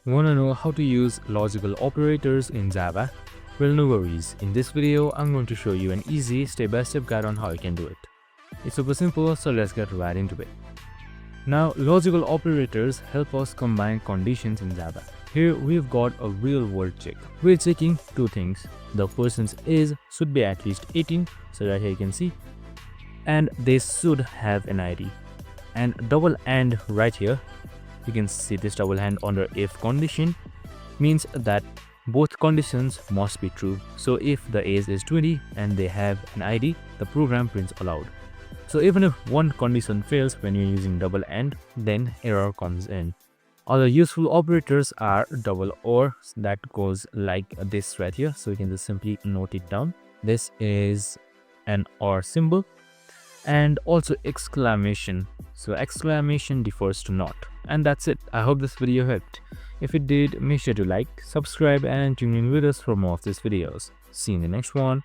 Wanna know how to use logical operators in Java? Well, no worries. In this video, I'm going to show you an easy step-by-step guide on how you can do it. It's super simple, so let's get right into it. Now, logical operators help us combine conditions in Java. Here we've got a real-world check. We're checking two things. The person's age should be at least 18, so right here you can see, and they should have an ID. And double AND right here, you can see this double AND under if condition means that both conditions must be true. So if the age is 20 and they have an ID, the program prints allowed. So even if one condition fails when you're using double AND, then error comes in. Other useful operators are double OR, that goes like this right here. So you can just simply note it down. This is an OR symbol, and also exclamation. So exclamation defers to not. And that's it. I hope this video helped. If it did, make sure to like, subscribe, and tune in with us for more of these videos. See you in the next one.